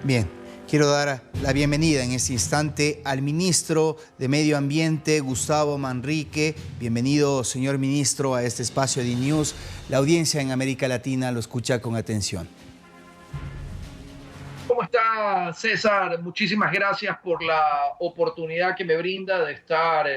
Bien, quiero dar la bienvenida en este instante al ministro de Medio Ambiente, Gustavo Manrique. Bienvenido, señor ministro, a este espacio de News. La audiencia en América Latina lo escucha con atención. ¿Cómo está, César? Muchísimas gracias por la oportunidad que me brinda de estar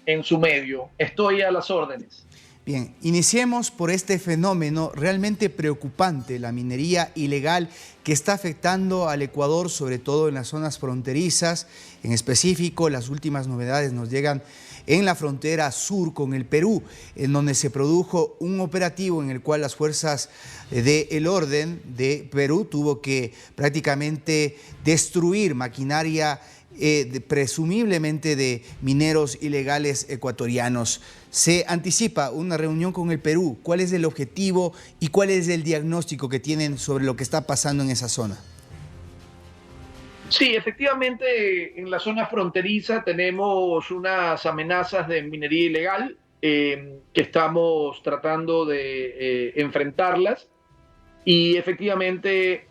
en su medio. Estoy a las órdenes. Bien, iniciemos por este fenómeno realmente preocupante, la minería ilegal que está afectando al Ecuador, sobre todo en las zonas fronterizas. En específico, las últimas novedades nos llegan en la frontera sur con el Perú, en donde se produjo un operativo en el cual las fuerzas del orden de Perú tuvo que prácticamente destruir maquinaria presumiblemente de mineros ilegales ecuatorianos. Se anticipa una reunión con el Perú. ¿Cuál es el objetivo y cuál es el diagnóstico que tienen sobre lo que está pasando en esa zona? Sí, efectivamente, en la zona fronteriza tenemos unas amenazas de minería ilegal que estamos tratando de enfrentarlas. Y efectivamente,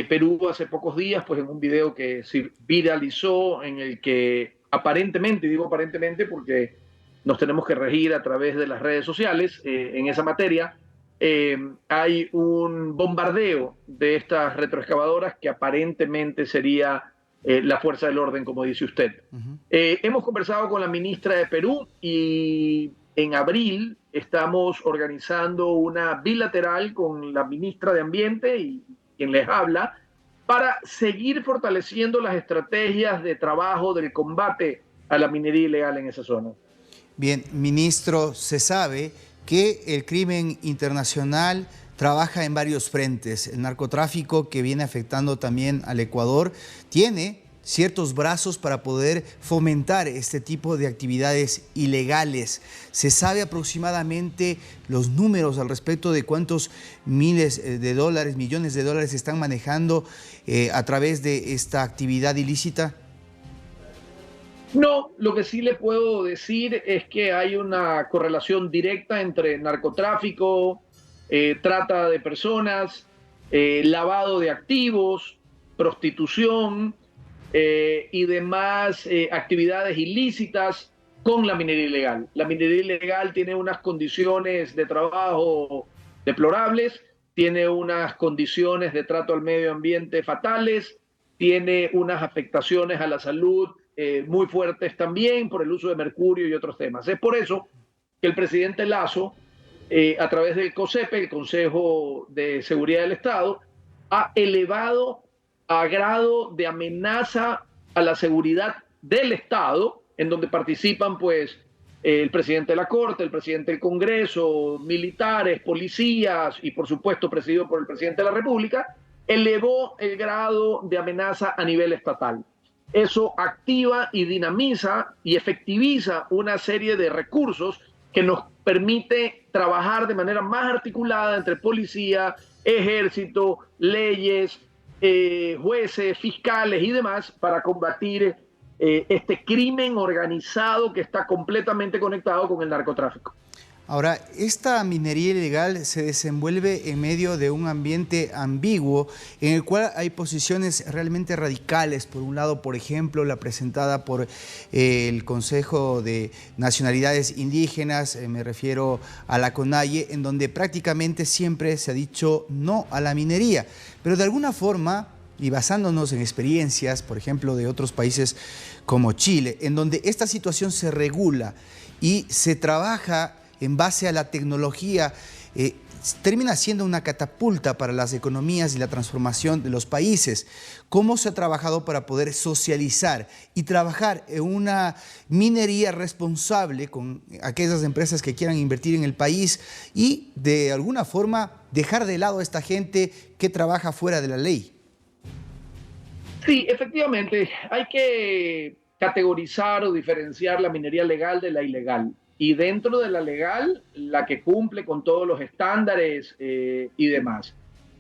Perú hace pocos días, pues en un video que se viralizó en el que aparentemente, y digo aparentemente porque nos tenemos que regir a través de las redes sociales en esa materia, hay un bombardeo de estas retroexcavadoras que aparentemente sería la fuerza del orden, como dice usted. Hemos conversado con la ministra de Perú y en abril estamos organizando una bilateral con la ministra de Ambiente y quien les habla para seguir fortaleciendo las estrategias de trabajo del combate a la minería ilegal en esa zona. Bien, ministro, se sabe que el crimen internacional trabaja en varios frentes. El narcotráfico, que viene afectando también al Ecuador, tiene ciertos brazos para poder fomentar este tipo de actividades ilegales. ¿Se sabe aproximadamente los números al respecto de cuántos miles de dólares, millones de dólares se están manejando a través de esta actividad ilícita? No, lo que sí le puedo decir es que hay una correlación directa entre narcotráfico, trata de personas, lavado de activos, prostitución y demás actividades ilícitas con la minería ilegal. La minería ilegal tiene unas condiciones de trabajo deplorables, tiene unas condiciones de trato al medio ambiente fatales, tiene unas afectaciones a la salud muy fuertes también por el uso de mercurio y otros temas. Es por eso que el presidente Lasso, a través del COSEPE, el Consejo de Seguridad del Estado, ha elevado a grado de amenaza a la seguridad del Estado, en donde participan pues el presidente de la Corte, el presidente del Congreso, militares, policías y por supuesto presidido por el presidente de la República, elevó el grado de amenaza a nivel estatal. Eso activa y dinamiza y efectiviza una serie de recursos que nos permite trabajar de manera más articulada entre policía, ejército, leyes, jueces, fiscales y demás para combatir este crimen organizado que está completamente conectado con el narcotráfico. Ahora, esta minería ilegal se desenvuelve en medio de un ambiente ambiguo en el cual hay posiciones realmente radicales. Por un lado, por ejemplo, la presentada por el Consejo de Nacionalidades Indígenas, me refiero a la CONAIE, en donde prácticamente siempre se ha dicho no a la minería. Pero de alguna forma, y basándonos en experiencias, por ejemplo, de otros países como Chile, en donde esta situación se regula y se trabaja en base a la tecnología, termina siendo una catapulta para las economías y la transformación de los países. ¿Cómo se ha trabajado para poder socializar y trabajar en una minería responsable con aquellas empresas que quieran invertir en el país y de alguna forma dejar de lado a esta gente que trabaja fuera de la ley? Sí, efectivamente, hay que categorizar o diferenciar la minería legal de la ilegal. Y dentro de la legal, la que cumple con todos los estándares y demás.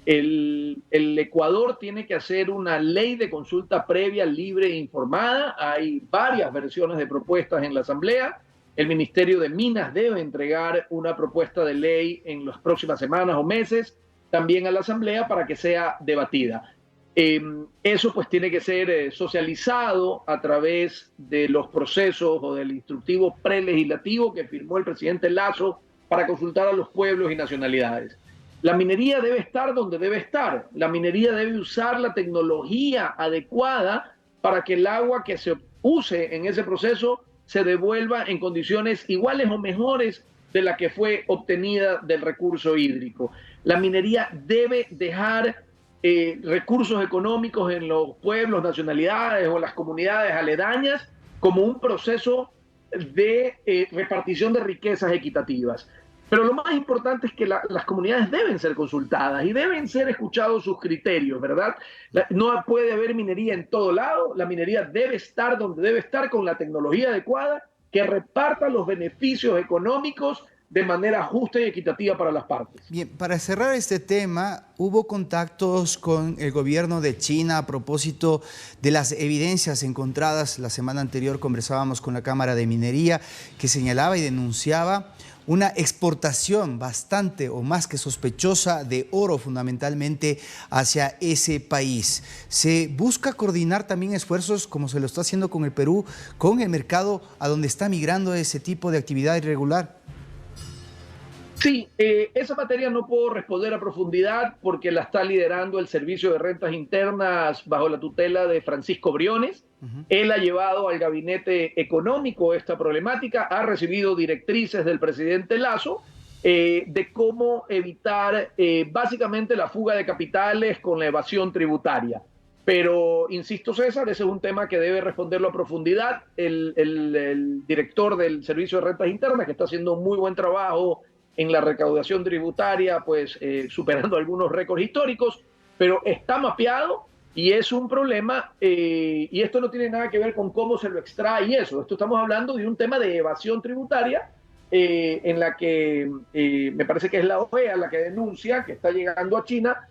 El Ecuador tiene que hacer una ley de consulta previa, libre e informada. Hay varias versiones de propuestas en la Asamblea. El Ministerio de Minas debe entregar una propuesta de ley en las próximas semanas o meses también a la Asamblea para que sea debatida. Eso pues tiene que ser socializado a través de los procesos o del instructivo prelegislativo que firmó el presidente Lasso para consultar a los pueblos y nacionalidades. La minería debe estar donde debe estar. La minería debe usar la tecnología adecuada para que el agua que se use en ese proceso se devuelva en condiciones iguales o mejores de la que fue obtenida del recurso hídrico. La minería debe dejar recursos económicos en los pueblos, nacionalidades o las comunidades aledañas como un proceso de repartición de riquezas equitativas. Pero lo más importante es que las comunidades deben ser consultadas y deben ser escuchados sus criterios, ¿verdad? No puede haber minería en todo lado, la minería debe estar donde debe estar con la tecnología adecuada que reparta los beneficios económicos de manera justa y equitativa para las partes. Bien, para cerrar este tema, hubo contactos con el gobierno de China a propósito de las evidencias encontradas. La semana anterior conversábamos con la Cámara de Minería que señalaba y denunciaba una exportación bastante o más que sospechosa de oro fundamentalmente hacia ese país. ¿Se busca coordinar también esfuerzos, como se lo está haciendo con el Perú, con el mercado a donde está migrando ese tipo de actividad irregular? Sí, esa materia no puedo responder a profundidad porque la está liderando el Servicio de Rentas Internas bajo la tutela de Francisco Briones. Él ha llevado al gabinete económico esta problemática, ha recibido directrices del presidente Lasso de cómo evitar básicamente la fuga de capitales con la evasión tributaria. Pero, insisto, César, ese es un tema que debe responderlo a profundidad el director del Servicio de Rentas Internas, que está haciendo un muy buen trabajo en la recaudación tributaria, pues superando algunos récords históricos, pero está mapeado y es un problema, y esto no tiene nada que ver con cómo se lo extrae y eso. Esto estamos hablando de un tema de evasión tributaria en la que me parece que es la OEA la que denuncia que está llegando a China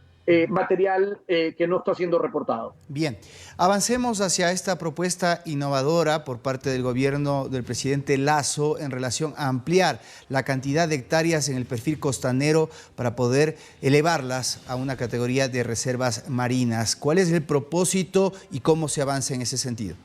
material que no está siendo reportado. Bien, avancemos hacia esta propuesta innovadora por parte del gobierno del presidente Lasso en relación a ampliar la cantidad de hectáreas en el perfil costanero para poder elevarlas a una categoría de reservas marinas. ¿Cuál es el propósito y cómo se avanza en ese sentido?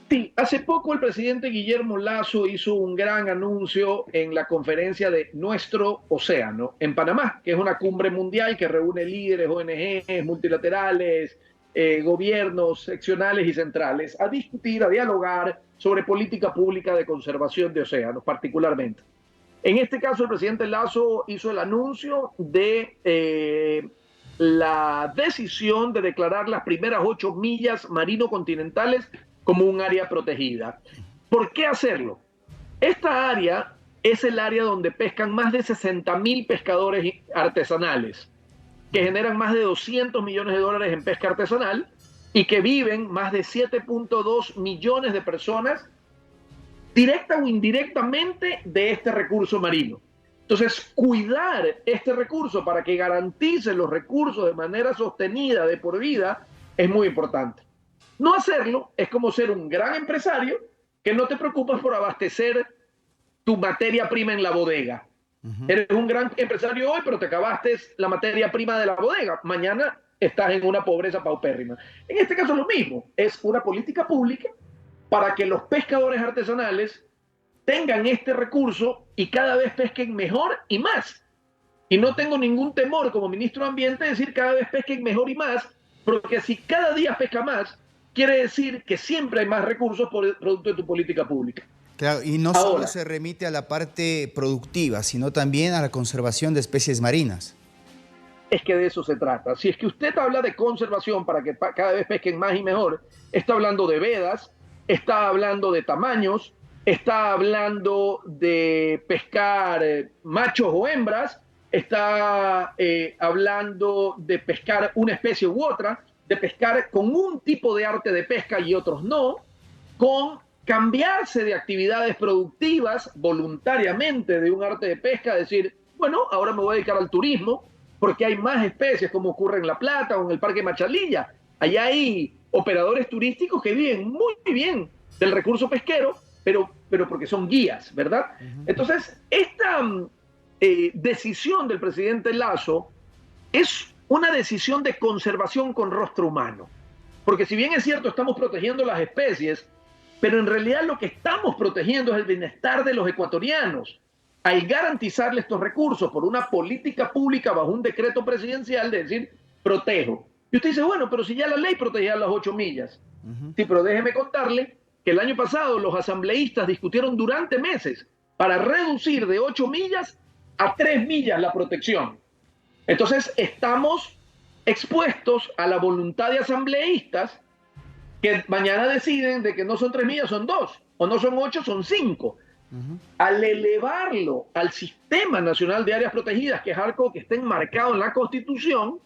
Sí, hace poco el presidente Guillermo Lasso hizo un gran anuncio en la conferencia de Nuestro Océano en Panamá, que es una cumbre mundial que reúne líderes, ONGs, multilaterales, gobiernos seccionales y centrales, a discutir, a dialogar sobre política pública de conservación de océanos, particularmente. En este caso, el presidente Lasso hizo el anuncio de la decisión de declarar las primeras 8 millas marino-continentales como un área protegida. ¿Por qué hacerlo? Esta área es el área donde pescan más de 60.000 pescadores artesanales, que generan más de 200 millones de dólares en pesca artesanal y que viven más de 7.2 millones de personas directa o indirectamente de este recurso marino. Entonces, cuidar este recurso para que garantice los recursos de manera sostenida de por vida es muy importante. No hacerlo es como ser un gran empresario que no te preocupas por abastecer tu materia prima en la bodega. Eres un gran empresario hoy, pero te acabaste la materia prima de la bodega. Mañana estás en una pobreza paupérrima. En este caso es lo mismo. Es una política pública para que los pescadores artesanales tengan este recurso y cada vez pesquen mejor y más. Y no tengo ningún temor como ministro de Ambiente de decir cada vez pesquen mejor y más, porque si cada día pesca más, quiere decir que siempre hay más recursos por el producto de tu política pública. Claro, y no solo se remite a la parte productiva, sino también a la conservación de especies marinas. Es que de eso se trata. Si es que usted habla de conservación para que cada vez pesquen más y mejor, está hablando de vedas, está hablando de tamaños, está hablando de pescar machos o hembras, está hablando de pescar una especie u otra, de pescar con un tipo de arte de pesca y otros no, con cambiarse de actividades productivas voluntariamente de un arte de pesca, decir, bueno, ahora me voy a dedicar al turismo, porque hay más especies, como ocurre en La Plata o en el Parque Machalilla. Allá hay operadores turísticos que viven muy bien del recurso pesquero, pero porque son guías, ¿verdad? Entonces, esta decisión del presidente Lasso es una decisión de conservación con rostro humano. Porque si bien es cierto, estamos protegiendo las especies, pero en realidad lo que estamos protegiendo es el bienestar de los ecuatorianos al garantizarle estos recursos por una política pública bajo un decreto presidencial de decir, protejo. Y usted dice, bueno, pero si ya la ley protegía las 8 millas. Sí, pero déjeme contarle que el año pasado los asambleístas discutieron durante meses para reducir de 8 millas a 3 millas la protección. Entonces estamos expuestos a la voluntad de asambleístas que mañana deciden de que no son 3 millas, son 2, o no son 8, son 5. Al elevarlo al Sistema Nacional de Áreas Protegidas, que es algo que está enmarcado en la Constitución,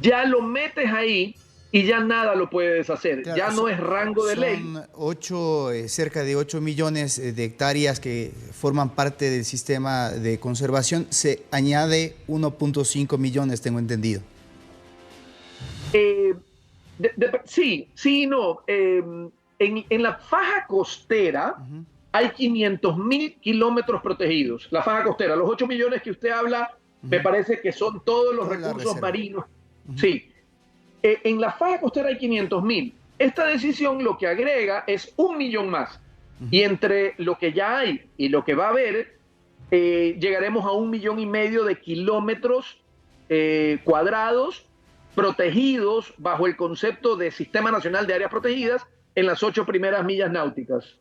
ya lo metes ahí y ya nada lo puede deshacer. Claro, ya no es rango de ley. Son cerca de 8 millones de hectáreas que forman parte del sistema de conservación. Se añade 1.5 millones, tengo entendido. Sí, no. En la faja costera hay 500.000 kilómetros protegidos. La faja costera, los 8 millones que usted habla, me parece que son todos los recursos marinos. Sí. En la faja costera hay 500.000. Esta decisión lo que agrega es 1 millón más. Y entre lo que ya hay y lo que va a haber, llegaremos a 1,5 millones de kilómetros cuadrados protegidos bajo el concepto de Sistema Nacional de Áreas Protegidas en las 8 primeras millas náuticas.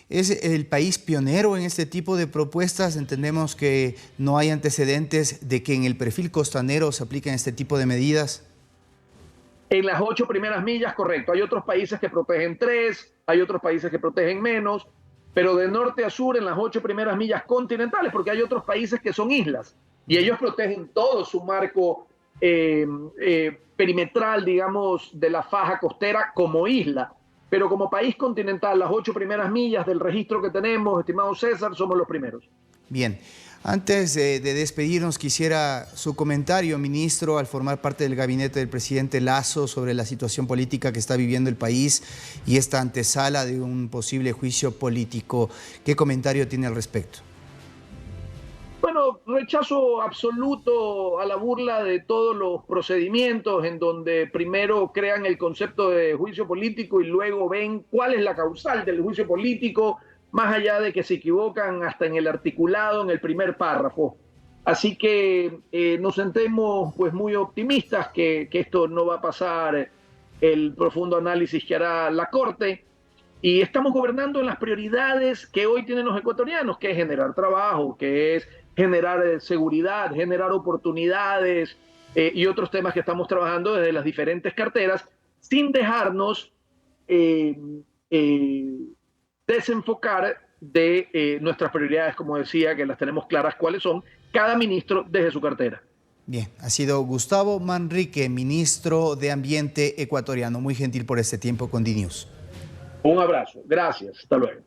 ¿Es el país pionero en este tipo de propuestas? Entendemos que no hay antecedentes de que en el perfil costanero se apliquen este tipo de medidas. En las 8 primeras millas, correcto. Hay otros países que protegen 3, hay otros países que protegen menos, pero de norte a sur en las 8 primeras millas continentales, porque hay otros países que son islas y ellos protegen todo su marco perimetral, digamos, de la faja costera como isla. Pero como país continental, las 8 primeras millas del registro que tenemos, estimado César, somos los primeros. Bien. Antes de despedirnos, quisiera su comentario, ministro, al formar parte del gabinete del presidente Lasso sobre la situación política que está viviendo el país y esta antesala de un posible juicio político. ¿Qué comentario tiene al respecto? Bueno, rechazo absoluto a la burla de todos los procedimientos en donde primero crean el concepto de juicio político y luego ven cuál es la causal del juicio político, más allá de que se equivocan hasta en el articulado, en el primer párrafo. Así que nos sentemos pues muy optimistas que esto no va a pasar el profundo análisis que hará la Corte. Y estamos gobernando en las prioridades que hoy tienen los ecuatorianos, que es generar trabajo, que es generar seguridad, generar oportunidades y otros temas que estamos trabajando desde las diferentes carteras, sin dejarnos desenfocar de nuestras prioridades, como decía, que las tenemos claras cuáles son, cada ministro desde su cartera. Bien, ha sido Gustavo Manrique, ministro de Ambiente ecuatoriano. Muy gentil por este tiempo con DNews. Un abrazo, gracias, hasta luego.